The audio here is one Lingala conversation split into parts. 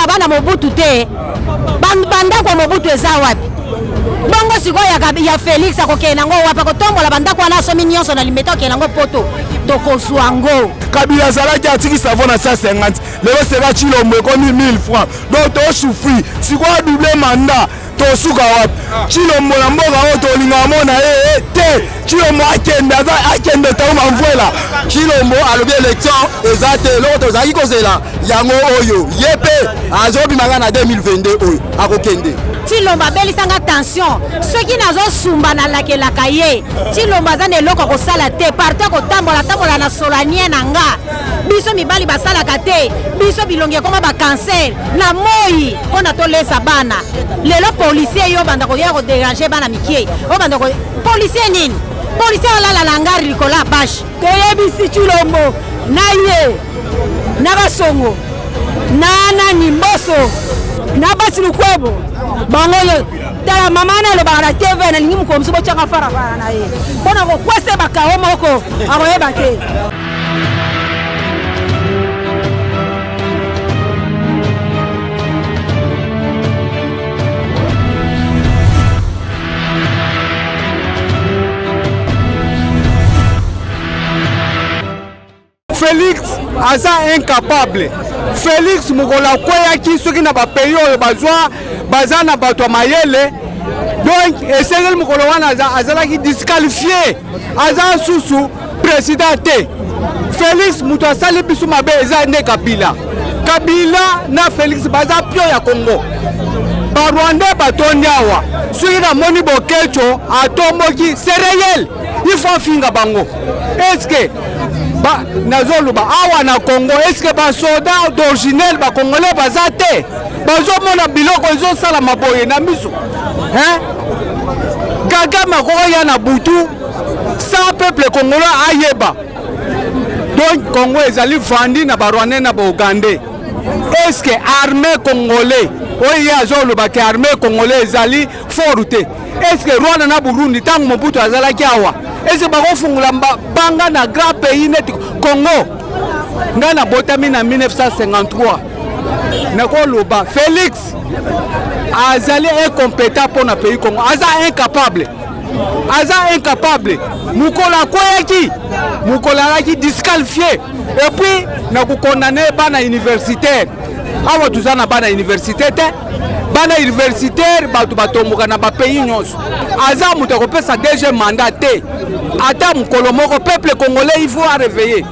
bana Mobutu te banda kwa Mobutu eza wapi bongo siko ya Félix akokena ngo wapa kotombola banda kwa naso minyonso na limeta okena ngo poto tokoswango Kabila zalaki atiki savon na 150 lelo sera Chilombo ekomi 1000 francs donc to souffrir siko double mandat to suka wapi Chilombo na mboka oto linga mona te Chilombo akende ta mavwela Chilombo alobi élection ezate l'autre zaki kozela yango oyo yepe azobi mangana 2022 oyo akokende Chilombo abelisanga tension soki nazo sumba na lakelaka ye Chilombo aza na eloko kosala te partout kotambola na solanie na nga biso mibali basalaka te biso bilongi koma ba cancer na moi mpona tolesa bana lelo policier yo banda koya ko déranger bana mikie o banda ko policier nini policier alala na ngari likola bash toyebisi Chilombo na ye na basongo na nimboso na basi lukwebo bango yo tala mama na lo bana TV na lingi mukomso bo changa fara na ye bona ko kwese bakawo moko akoyeba te Félix aza incapable. Félix mukola kwea ki soki na ba pays oyo bazwa na bato mayele. Donc esengel mukolo wana azalaki disqualifié. Aza susu président te. Félix muto asali bisu mabe eza nde Kabila. Kabila na Félix baza pio ya Congo. Ba Rwanda batondi awa. Soki na moni bokecho atomboki c'est réel. Il faut finga bango. Est-ce que ba nazoluba awa na Congo est-ce que ba soda d'originel ba congolais bazate bazo mona biloko ezo sala maboye na miso gaga makoko ya na butu sans peuple congolais ayeba donc Congo ezali vandi na ba Rwandais na ba Ougandais est-ce que armée congolais oyo azoluba ke armée congolais ezali forte est-ce que Rwanda na Burundi tango Mobutu azalaki awa est-ce que bakofungula banga na grand pays net Congo nga na botami na 1953 nakoloba Félix azali incompétent pour na pays Congo aza incapable mukola koyaki mukola laki disqualifié et puis na ko condamner bana universitaire awa tuzana bana universitaire te bana universitaire batu batomboka na ba pays nyonso aza muto ko pesa deuxième mandat te ata mukolo moko peuple congolais il faut réveiller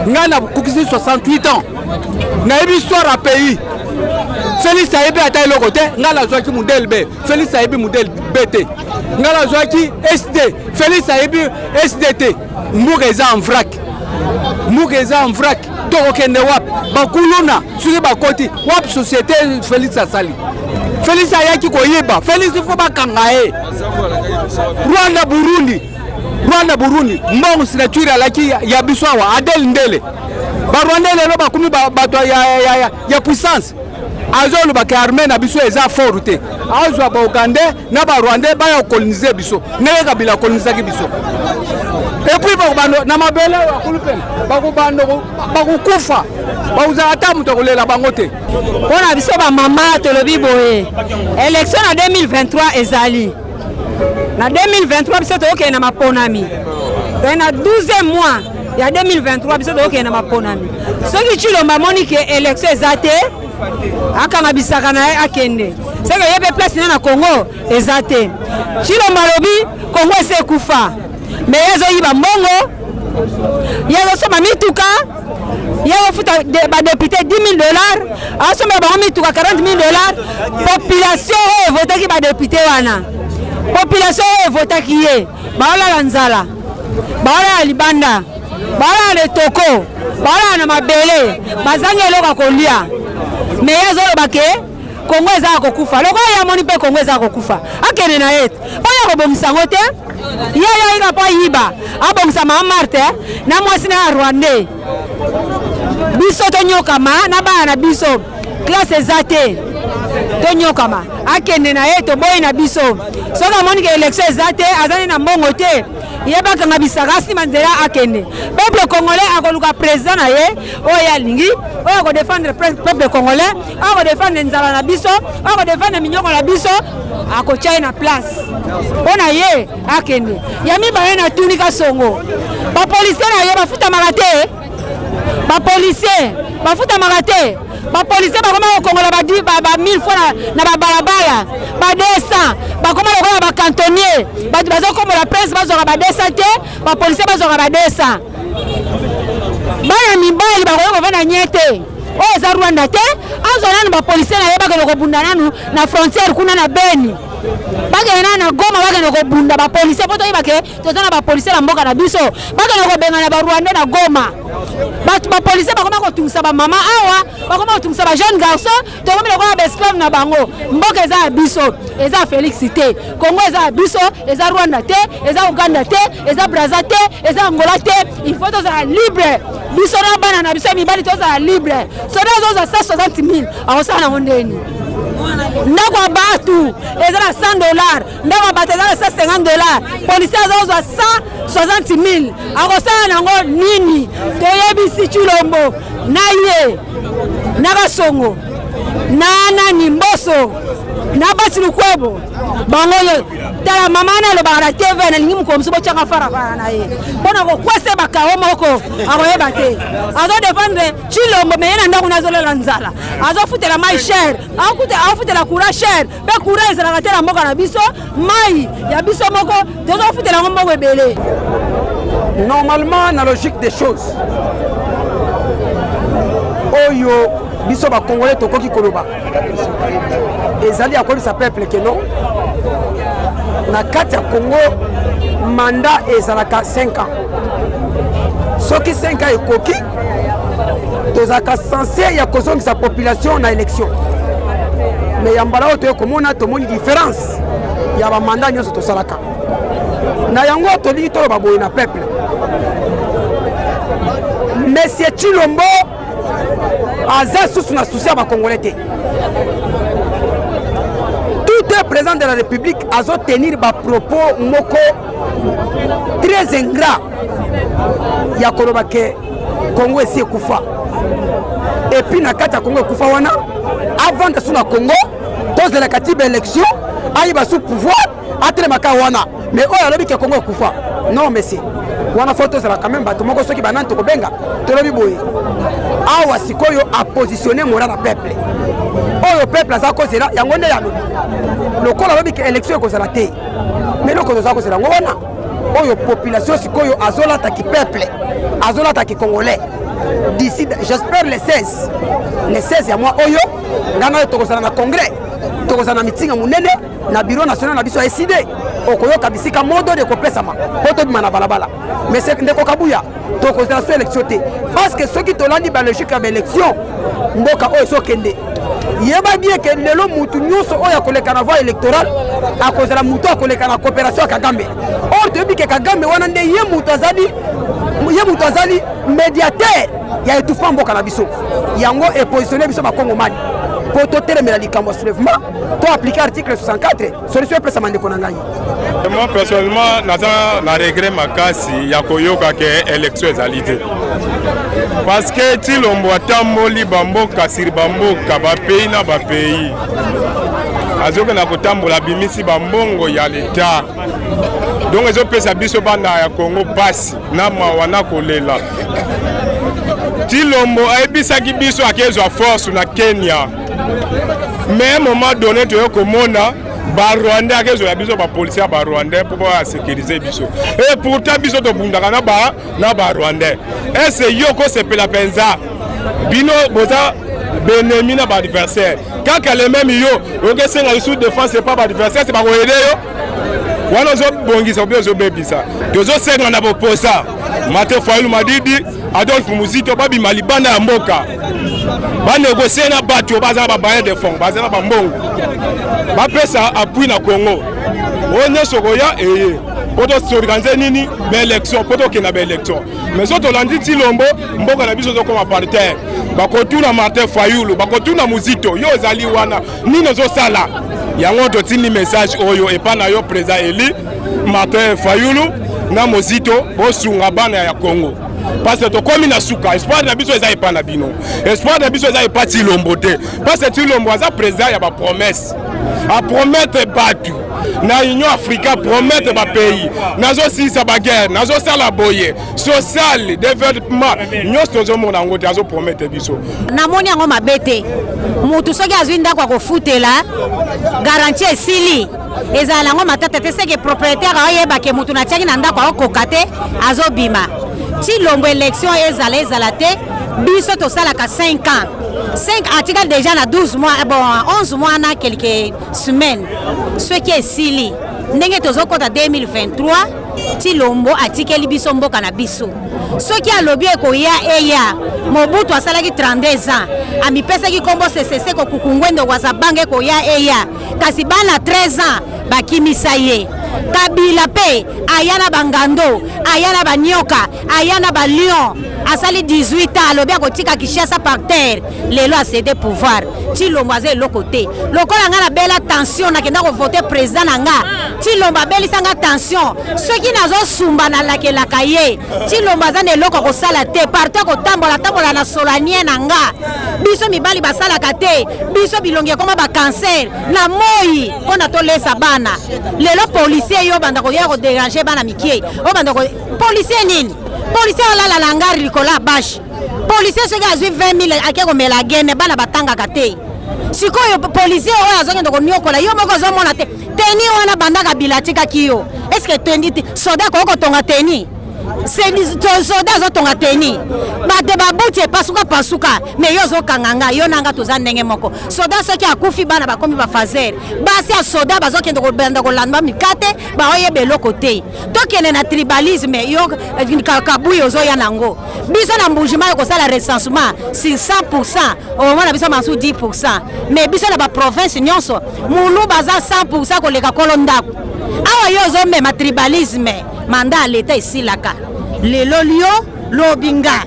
ngana kukisi 68 ans na yebi histoire à pays Félix Saïbi ata eloko te ngala zwaki modèle B Félix Saïbi modèle BT ngala zwaki SD Félix Saïbi SDT mugeza en vrac to okende wap bakuluna suki bakoti wap société Félix asali Félix ayaki koyeba Félix faut bakanga ye Rwanda Burundi mbongo signature alaki ya biso awa Adel Ndele ba Rwanda lelo bakumi bato ya puissance azolo ba armée na biso eza forte azwa ba Ougandais na ba Rwandais ba ya coloniser biso nele Kabila colonisaki biso et puis bakubando na mabele akulupela bakukufa bauza ata muto kolela bango te pona biso ba mama tolobi boye élection na 2023 ezali na 2023 biso toke na maponami na 12e mois ya 2023 biso toke na maponami soki Chilombo moni ke élection ezate akanga bisaka na akende seke yebe place na Congo ezate Chilombo lobi Congo ese kufa mais yezo yiba mbongo yezo soma mituka yezo futa ba député $10,000 asoma ba mituka $40,000 population votaki ba député wana population votaki ye baola la nzala baola ya libanda baola ya letoko baola na mabele bazangi eloko kolia mais yazoloba ke Congo eza kokufa loko ya moni pe Congo eza kokufa akene na yete oya kobomisa ngote ya ika pa yiba abomisa mama Marte na mwasi na Rwandais biso tonyokama na bana biso classe ezate tonyokama akende na yeto boy na biso soka moni ke élection ezate azani na mbongo te yebaka ngabisaka sima nzela akende peuple congolais akoluka président na ye oyo alingi oyo ko défendre peuple congolais ako défendre nzala na biso ako défendre minyoko na biso ako tchai na place ona ye akende yami ba na tunika songo ba policier na ye bafuta makate ba policier bafuta makate ba policier bakoma kokongola ba 1000 fois na ba balabala ba 200 bakoma lokola ba cantonnier bazokoma la presse bazoka ba 200 te ba policier bazoka ba 200 bana mibali bakoyo vana nyete oyo za Rwanda te azona ba policier na ye bakelo kobunda nanu na frontière kuna na Beni bagena na Goma bagena kobunda ba policier poto ibake tozana ba policier la mboka na biso bagena kobenga na ba Rwanda na Goma ba policier bakoma ko tungisa ba mama awa bakoma ko tungisa ba jeune garçon to komi lokola ba esclave na bango mboka eza biso eza Félix te Congo eza biso eza Rwanda te eza Uganda te eza Brazza te eza Angola te il faut to za libre biso na bana na biso mibali to za libre so na zo za 160,000 awosana ngondeni ndako abatu ezala $100 ndako abatu ezala $150 policier azozwa 160,000 akosala nango nini toyebisi Chilombo na ye na Kasongo na Nimboso na Basi Lukwebo bango yo tala mama na lobaka na TV na lingi mukomso bochanga fara na ye bona ko kwese bakawo moko akoyeba te azo défendre Chilombo meyena ndako nazolela nzala azo futela mai cher afutela courant cher be courant ezala tela mboka na biso mai ya biso moko tozo futela ngombo ebele. Normalement na logique des choses oyo biso ba Congolais tokoki koloba ezali akolisa peuple que non na kati ya Congo mandat ezalaka 5 ans soki 5 ans ekoki tozalaka censé ya kozongisa population na élection mais ya mbala oyo toyekomona tomoni différence ya bamanda nyonso tosalaka na yango tolingi toloba boye na peuple Monsieur Chilombo aza susu na souci ya bakongolais te tout est président de la République azo tenir ba propos moko très ingrat ya koloba ke Congo esi ekufa et puis na kati ya Congo ekufa wana avant de suna Congo tozela katiba élection ayiba sous pouvoir atelemaka wana mais oyo alobi ke Congo ekufa non monsieur wana photo zala quand même bato moko soki banani tokobenga tolobi boye awa sikoyo a positionner moral na peuple oyo peuple aza kozela yango nde yalobi lokola alobi ke élection ekozala te mais loko toza kozela ngo wana oyo population sikoyo azolata ki peuple azolata ki congolais d'ici j'espère le 16 ya mois oyo ngana yo tokozala na congrès tokozala na meeting munene na bureau national na biso SID okoyoka bisika modo de kopesama poto bima na balabala mais c'est ndeko kabuya tokozala so élection te parce que ceux qui tolandi ba logique ya élection mboka oyo so kende yeba bien que lelo mutu nyonso oyo akoleka na voie électorale akozala mutu akoleka na coopération ya Kagame or toyebi ke Kagame wana nde ye mutu azali médiateur ya étouffement mboka na biso yango e positionner biso ba Congomani pour tout telemela likambo soulèvement pour appliquer article 64 solution presse mandeko na ngai. Moi personnellement na regret makasi ya koyoka ke élection ezalité parce que Chilombo atamboli bamboka sir bamboka ba pays na ba pays azoka na kotambola bimisi bambongo ya l'état donc ezopesa biso bana ya Congo basi na mawana kolela Chilombo ayebisaki biso akezwa force na Kenya mais à un moment donné tu as komona ba Rwandais akezwa biso ba policiers ba Rwandais pour pouvoir sécuriser biso et pourtant biso to bundaka na ba Rwandais et c'est yoko sepela penza bino boza benemi na ba adversaire quand les mêmes yo oke senga sous défense c'est pas ba adversaire c'est ba ko aider yo wana zo bongisa obio zo bebisa tozo senga na boposa Martin Fayulu Madidi Adolphe Muzito babi malibanda ya mboka banégocier na bato bazala ba baye de fonds bazala ba mbongo bapesa appui na Congo onye sokoya poto s'organiser nini ba élection poto kena ba élection mais soto landi Chilombo mboka na biso zo koma par terre bakotuna Martin Fayulu bakotuna Muzito yo zali wana nino zo sala yango to tini message oyo epa na yo président Eli Martin Fayulu na mozito bosunga bana ya Congo parce que tokomi na suka espoir na biso eza epa na bino espoir na biso eza epa Tshilombo te parce que Tshilombo aza président ya ba promesse a promettre batu na Union Africaine promettre ba pays nazo sisa ba guerre nazo sala boye social développement nyos tozo mona ngote azo promettre biso na moni yango mabete mutu soki azwi ndako akofutela garantie esili ezala yango matata te seke propriétaire ayeba ke mutu na tiaki na ndako akokoka te azobima Tshilombo élection ezala te biso tosalaka 5 ans 5 articles déjà na 12 mois bon 11 mois na quelques semaines ce qui est sili ndenge tozokota 2023 Tshilombo atikeli biso mboka na biso soki alobi ekoya eya Mobutu asalaki 32 ans amipesaki kombo CCC ko kukungwendo kwa sabange ekoya eya kasi bana 13 ans bakimisa ye Kabila pe ayana bangando ayana banyoka ayana ba lion asali 18 ans alobi akotika Kinshasa par terre lelo a cédé pouvoir Tshilombo aza eloko te lokola nga na bela tension nakenda ko voter président nanga Tshilombo abelisanga tension soki nazosumba na lakelaka ye Tshilombo aza na eloko kosala te partout kotambola na solanien nanga biso mibali basalaka te biso bilongi ekoma ba cancer na moi mpona tolesa bana lelo policier yo banda koya ko déranger bana mikie o banda ko policier nini policier olala na ngari likola bash policier soki azwi 20 000 ake komela gene bana batangaka te sikoyo policier oyo azokende koniokola yo moko ozomona te teni wana bandaka bilatikaki yo eske tendi soda kokotonga teni soda azotonga teni bate babuti epasuka me yo ozokanganga yo nanga toza ndenge moko soda soki akufi bana bakomi bafazer basi ya soda bazokende kobenda kolanda mikate baoyeba eloko te tokende na tribalisme yo kabuyi ozoya nango biso na mbujima kosala recensement sur 100% omona biso mansu 10% me biso na baprovince nyonso mulu baza 100% koleka kolo ndako awa yo ozomema tribalisme manda ya leta esilaka lelo lio lobinga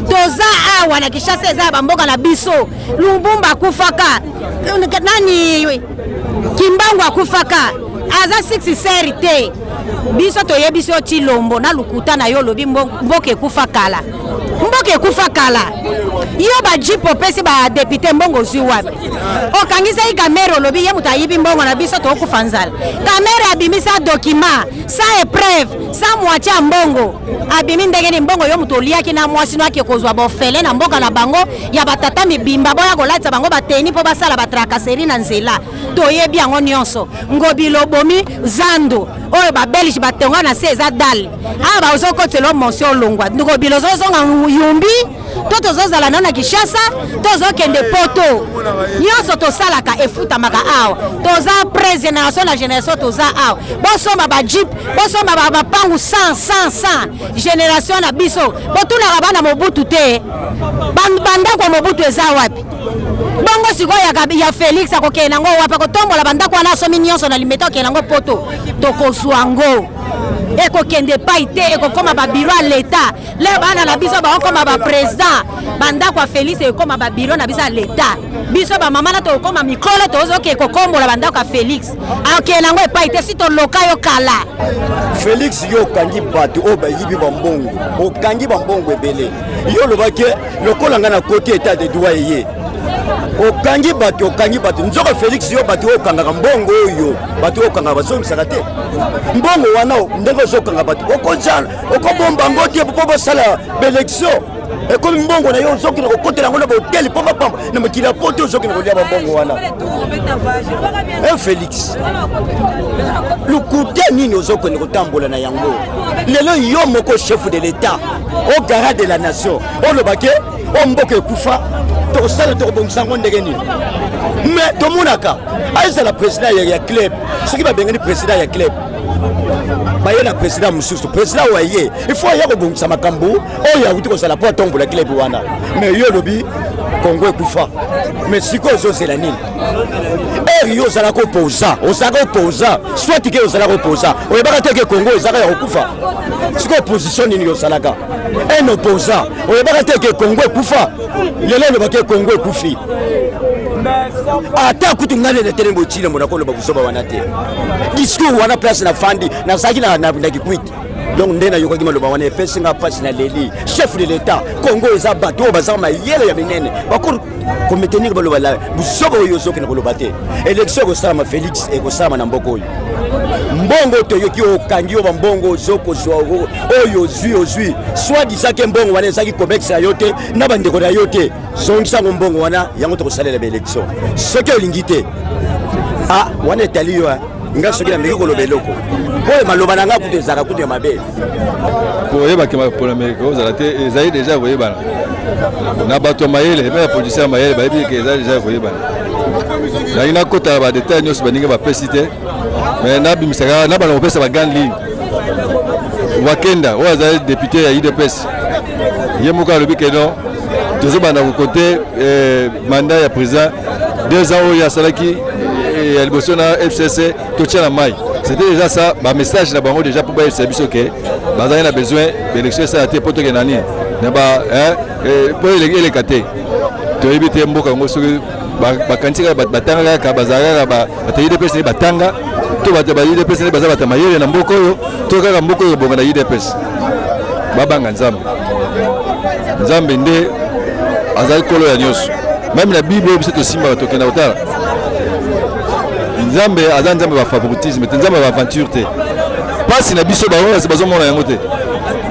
toza awa na Kinshasa eza bamboka na biso Lumbumba akufaka nani Kimbangu akufaka aza 6 seri te biso toyebi so Tshilombo na lukuta na yo lobi mboka ekufa kala yo ba jipo pesi ba député mbongo zwi wapi okangisa i kamera lobi ye mutayibi mbongo na biso tokufa nzala kamera abimisa document sa épreuve sa moitié mbongo abimi ndenge ni mbongo yo mutoliaki na mwasi no akekozwa bofele na mboka na bango ya batata mibimba boya kolatsa bango bateni po basala batrakaseri na nzela toyebi yango nyonso ngobilo bomi zando oyo ba belge batonga na se eza dal aba ozokotelo monsieur longwa ngobilo zozonga yumbi toto zozala na Kinshasa tozokende poto nyonso tosalaka efutamaka awa toza pré génération na génération toza awa bosomba ba jeep bosomba ba pangu 100 génération na biso botuna bana Mobutu te bandako Mobutu eza wapi bongo sikoyo ya Félix akokende nango wapi kotombola bandako wana somi nyonso na limeta okende nango poto tokoswango ekokende pai te ekokoma ba bureau à l'état le bana na biso bakoma ba président bandako ya Félix ekoma ba bureau na biso à l'état biso ba mama na to koma mikolo tozoke ekokombola bandako ya Félix akokende nango epai te si toloka yo kala Félix yo kangi bato o bayibi bambongo okangi bambongo ebele yo lobake lokola nga na côté état de droit ye okangi bato nzoka Félix yo bato okangaka mbongo oyo bato okangaka bazongisaka te mbongo wana ndenge ozokanga bato okobomba ngo te po bosala baélection ekomi mbongo na yo ozokina kokotela yango na bahoteli po bapamba na mokili ya poto ozokina kolia bambongo wana Félix lukuta nini ozokende kotambola na yango lelo yo moko chef de l'état au garant de la nation olobake omboka ekufa tokosala tokobongisa yango ndenge nini mais tomonaka azala président ya club soki babengani président ya club baye na président mosusu président waye il faut aya kobongisa makambo oyo akuti kozala po atombola club wana mais yo lobi Congo ekufa mais sikoyo ozozela nini eri yo ozalaka oposa soit ke ozalaka oposa oyebaka te ke Congo ezalaka ya kokufa sikoyo opposition nini yozalaka un opposant oyebaka te ke Congo ekufa lelo olobaki Congo ekufi ata kutu ngane na tele mbochile mona koloba kusoba wana te discours wana place na fandi na saki na kikwiti donc ndena yokoki maloba wana epesinga pasi na leli chef de l'état Congo eza bato baza mayele ya minene bakor kometenir baloba la busobo oyo zokina koloba te élection kosala Félix ekosala na mboko oyo mbongo toyoki okangi oba mbongo zoko zwa oyo ozwi soit disake mbongo wana ezaki komexa yo te na bandeko na yo te zongisango mbongo wana yango tokosalela ba élection soki olingi te wana etali yo nga soki na meki koloba eloko oyo maloba na nga kutu ezalaka kutu ya mabe koyebaki mapolemeke ozala te ezali deja koyebana na bato ya mayele me ya politicien ya mayele bayebi ke ezali deja koyebana nalingi nakotala badetail nyonso baninga bapesi te me nabimisaka na bana kopesa bagrande ligne wakenda oyo azali député ya UDPS ye moko alobi ke non tozobanda kokote mandat ya président 2 ans oyo asalaki ya liboso na FCC totia na mai. C'était déjà ça, ma message na bango déjà pour ba service que bazali na besoin d'élection ça te poto ke nani na ba pour les katé to éviter mboka ngo soki ba kantika batanga ka bazala ba UDPS ni batanga to ba UDPS ni bazala batamayele na mboko yo to kaka mboko yo bonga na UDPS babanga nzambe nde azali kolo ya nyonso même la Bible biso to simba to kena otala nzambe aza nzambe ba favoritisme te nzambe ba aventure te pasi na biso bango se bazo mona yango te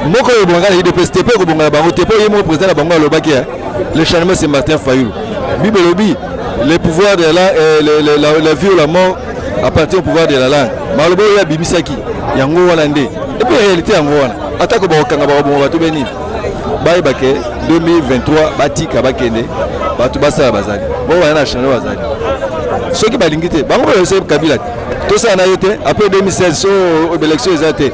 moko yo bonga na UDPS te pe ko bonga bango te pe yemo président na bango alobaki le changement c'est Martin Fayulu Bible lobi le pouvoir de la vie ou la mort appartient au pouvoir de la langue malobo ya bimisaki yango wana nde et puis réalité yango wana atako ba okanga ba bonga bato beni bayi bake 2023 batika bakende bato basala bazali bo wana na changer bazali soki balingi te bango bayose Kabila tosala na yo te après 2016 so élection eza te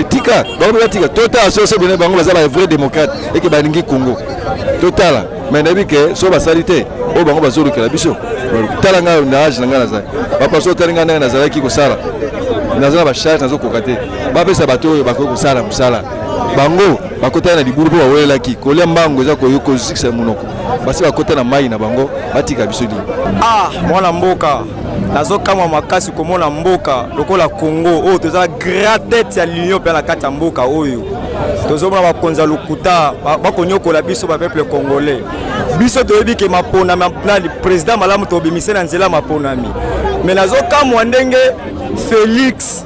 tika bango batika totala so bene bango baza ba vrai démocrate et que balingi Congo totala mais nabi ke so basali te o bango bazolukela biso tala nga na age na nga nazali papa so talinga na nazalaki kosala nazala ba charge nazokoka te bapesa bato oyo bakoki kosala mosala bango bakota na liburu po bawelelaki kolia mbango eza koyokozikisa monoko basi bakota na mai na bango batika biso li mwana mboka nazokamwa makasi komona mboka lokola Congo oyo toza grand tête ya l'union mpe na kati ya mboka oyo tozomona bakonza lokuta bakonyokola biso bapeuple congolais biso toyebi ke maponami na président malamu tobimise na nzela maponami mais nazokamwa ndenge Félix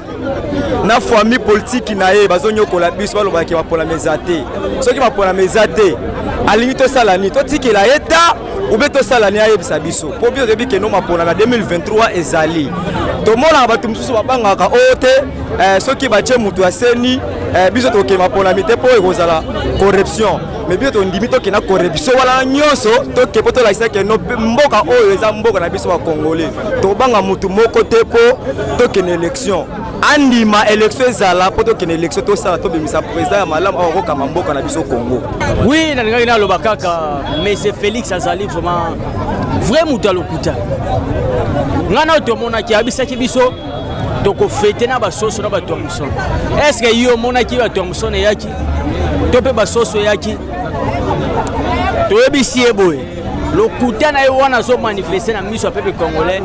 na famille politique na ye bazonyokola biso balobaki maponami eza te soki maponami eza te alingi tosala nini totikela ye ta ube tosala nini ayebisa biso po biso toyebi ke no maponami 2023 ezali tomona bato mosusu babangaka oyo te soki batie mutu aseni biso tokema maponami te mpo ekozala corruption mais biso tondimi tokenda corruption wana nyonso toke po tolakisa ke no mboka oyo eza mboka na biso bakongolais tobanga mutu moko te mpo tokende élection andima élection ezala po tokende élection tosala tobimisa président ya malamu awa kokama mboka na biso Congo. Oui nalingaki naloba kaka mais Félix azali vraiment vrai mutu alokuta ngana oyo tomonaki abisaki biso tokofete na basoso na bato ya mosono est-ce que yo omonaki bato ya mosono eyaki to mpe basoso eyaki toyebisi ye boye lokuta na ye wana azomanifeste na miso ya peuple congolais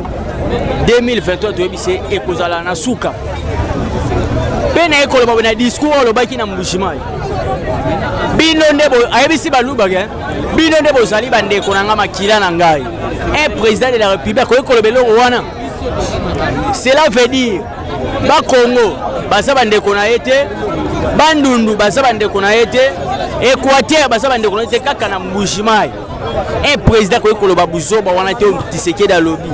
2023 toyebisi ye ekozala na suka mpe na ye koloba na discours alobaki na mbushimai bino nde ayebisi balubaka bino nde bozali bandeko na nga makila na ngai un président de la république akoki koloba eloko wana cela veut dire bakongo baza bandeko na ye te bandundu baza bandeko na ye te équateur baza bandeko na ye te kaka na mbushimai un président akoki koloba buzoba wana te Tshisekedi alobi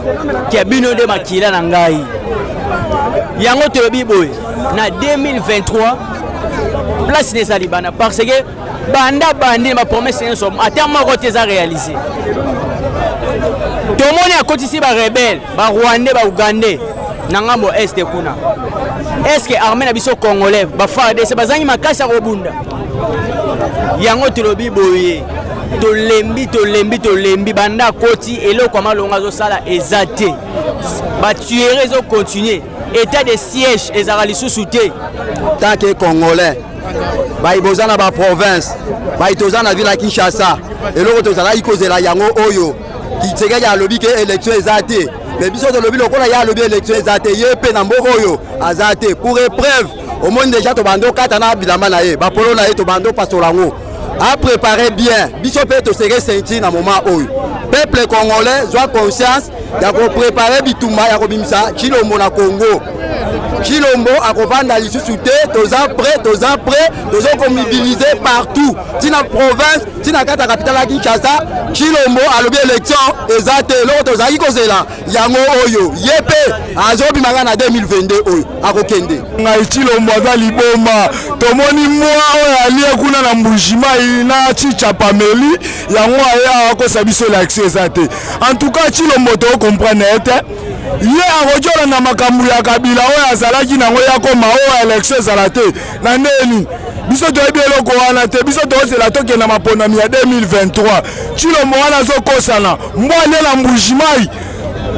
ke bino nde makila na ngai yango tolobi boye na 2023 place nezali bana parce que banda bandi ma promesse nyonso ata moko te eza réalisé tomoni akotisi barebele barwandais baugandais na ngambo este kuna est-ce que armée na biso congolais bafardese bazangi makasi ya kobunda yango tolobi boye tolembi banda akoti eloko amalongo azosala eza te batuere ezocontinue état de siège ezala lisusu te tant que congolais bayiboza na baprovince bayitoza na ville ya Kinshasa eloko tozalaki kozela yango oyo Tshisekedi alobi ke élection eza te mais biso tolobi lokola ye alobi élection eza te ye mpe na mboka oyo aza te pour épreuve au monde déjà to bando katana bilamba na ye ba polo na ye to bando pasolango a préparé bien biso pe to serrer ceinture na moment oyo peuple congolais soit conscience ya ko préparer bitumba ya ko bimisa Chilombo na Congo Chilombo akovanda lisusu te toza prêt tozo ko mobiliser partout tina province tina kata capitale ya Kinshasa Chilombo alobi élection ezate lo tozaki kozela yango oyo yepe azobimanga na 2022 oyo akokende ngai Chilombo aza liboma tomoni mwa oyo alie kuna na Mbujimai na Chichapameli yango aya akosa biso l'accès ezate en tout cas Chilombo to comprendre ete ye akojola na makambo ya Kabila oyo azalaki nango yakoma oyo élection ezala te na ndeni biso toyebi eloko wana te biso tozela tokenda maponami ya 2023 Chilombo wana azokosana mbwale na Mbujimai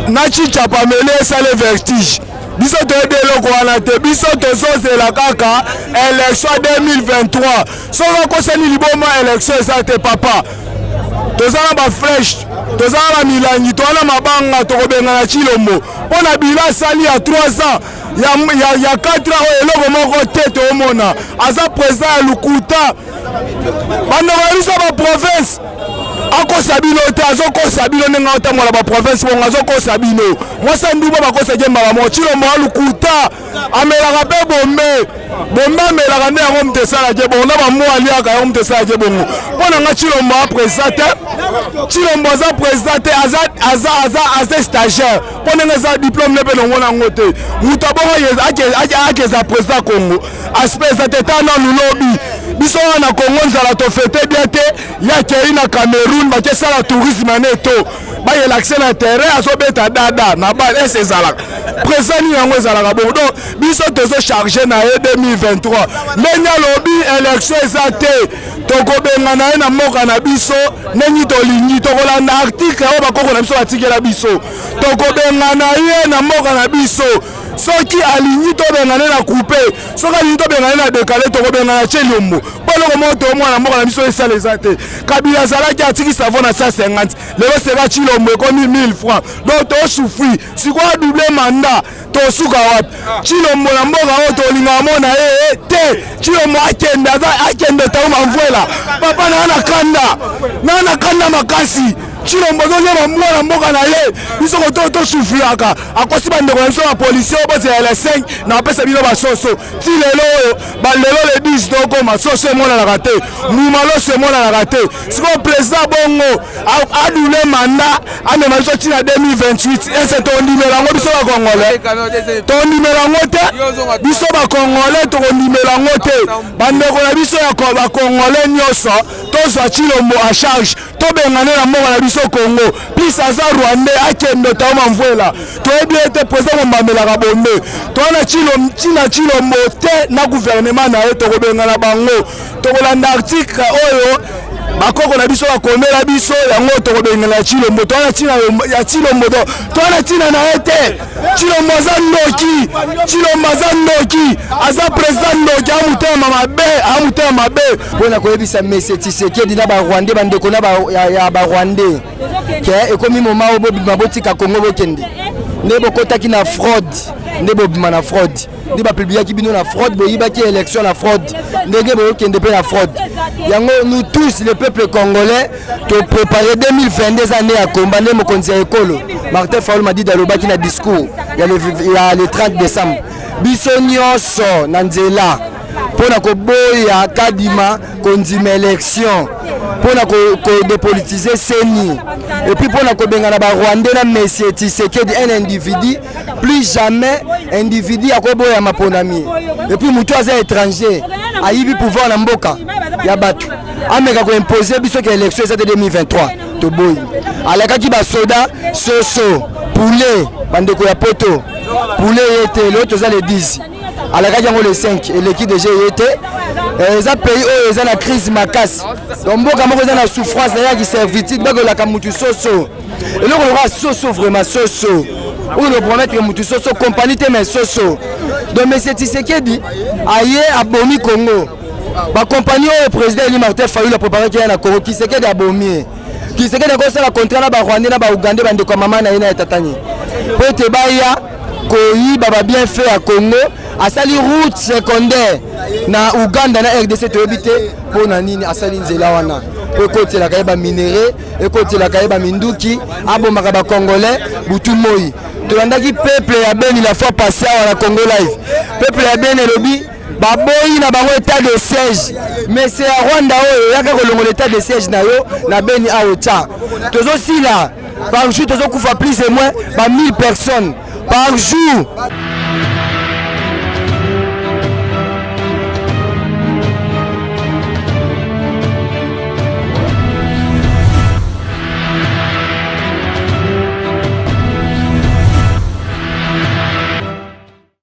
na Chichapameli esale vertige biso toyebi eloko wana te biso tozozela kaka élection 2023 soki okosani liboma élection eza te papa tozala ba fresh tozala ba milangi toana mabanga tokobenga na Chilombo mpona bila sali ya 3 ans ya 4 ans eloko moko te toomona aza président ya Lukuta bandeko biso ba province akosa bino te azokosa bino ndenge otambola ba province bongo azokosa bino mwasa nduba bakosa jembala mo Chilombo alukuta amelaka pe bombe amelaka nde yango mutesala je bongo na bamwa aliaka yango mutesala je bongo mpona nga Chilombo apresente Chilombo aza présidente aza stagiaire mpona nga eza diplôme ne mpe nongo nango te mutu abongo akeza président Congo aspect eza te tana lulobi biso wana Congo nzala tofete bien te yakei na Cameroun bakesala tourisme ane to bayelakse na terrain azobeta dada na bal ese ezalaka présent yango ezalaka bongo donc biso tozo charge na ye 2023 ndenge alobi élection eza te tokobenga na ye na mboka na biso ndenge tolingi tokolanda article oyo bakoko na biso batikela biso tokobenga na ye na mboka na biso soki alingi tobengane na coupe soki alingi tobengane na décalé tokobengana Chilombo mpo eloko moko tomona mboka na biso esala eza te Kabila azalaki atiki savon na 150 lelo seka Chilombo ekomi 1000 francs donc tosufri sikoyo double mandat tosuka wapi Chilombo na mboka oyo tolingaka mona ye te Chilombo akende tauma mvwela papa na kanda makasi Chilombo zozeba mwana mboka na ye biso koto tosufriaka akosi bandeko na biso ba policier oyo bozela le 5 na apesa bino basoso ti lelo oyo balelo le 10 tokoma soso emonanaka te mumaloso emonanaka te sikoyo président bongo adule manda amema biso ntina 2028 ese tondimela yango biso bakongole tondimela yango te biso bakongole tokondimela yango te bandeko na biso ya bakongole nyonso tozwa Chilombo a charge tobengane na mboka na biso Congo plus aza Rwanda akende taoma mvwela toyebi ete président mombamelaka bombe toana Chilombo te na gouvernement na ye tokobengana bango tokolanda article oyo bakoko na biso bakomela biso yango tokobengana Chilombo toana tina ya Chilombo toana tina na ye te Chilombo aza ndoki aza président ndoki amutema mabe mpona koyebisa Monsieur Tshisekedi na barwandais bandeko ya barwandais ke ekomi moma oyo bobima botika Congo bokende nde bokotaki na fraude nde bobima na fraude nde bapubliaki bino na fraude boyibaki élection na fraude ndenge bokende mpe na fraude yango nous tous le peuple congolais to préparer 2022 année ya komba nde mokonzi ya ekolo Martin Fayulu Madidi alobaki na discours ya le 30 décembre biso nyonso na nzela mpona koboya kadima kondima élection mpona kodepolitiser seni et puis mpona kobengana barwandais na Monsieur Tshisekedi un individu plus jamais individu akoboya maponami et puis mutu aza étranger ayibi pouvoir na mboka ya bato ameka koimpose biso ke élection eza te 2023 toboyi alakaki basoda soso poulet bandeko ya poto poulet ye te lelo toza le 10 alakaki yango le 5 eleki deja ye te eza pays oyo eza na crise makasi donc mboka moko eza na souffrance nayaki servitude bakolaka mutu soso eloko lokola soso vraiment soso oyo lopromettre mutu soso compagnie te mais soso donc Monsieur Tshisekedi aye abomi Congo bacompagnie oyo président Eli Martin Fayulu apreparaki ye na Congo Tshisekedi abomi Tshisekedi akosala contrat na barwandais na baugandais bandeko ya mama na ye na etatani po ete baya koyiba babien fait ya Congo asali route secondaire na Uganda na RDC toyebi te mpona nini asali nzela wana po ekotelaka ye baminere ekotelaka ye baminduki abomaka bakongolais butu moi tolandaki peuple ya Beni la fois passé awa na Congo live peuple ya Beni elobi baboyi na bango état de siège mais c'est ya Rwanda oyo yaka kolongola état de siège na yo na Beni awo tcha tozosila par jour tozokufa plus et moins ba 1000 personnes par jour.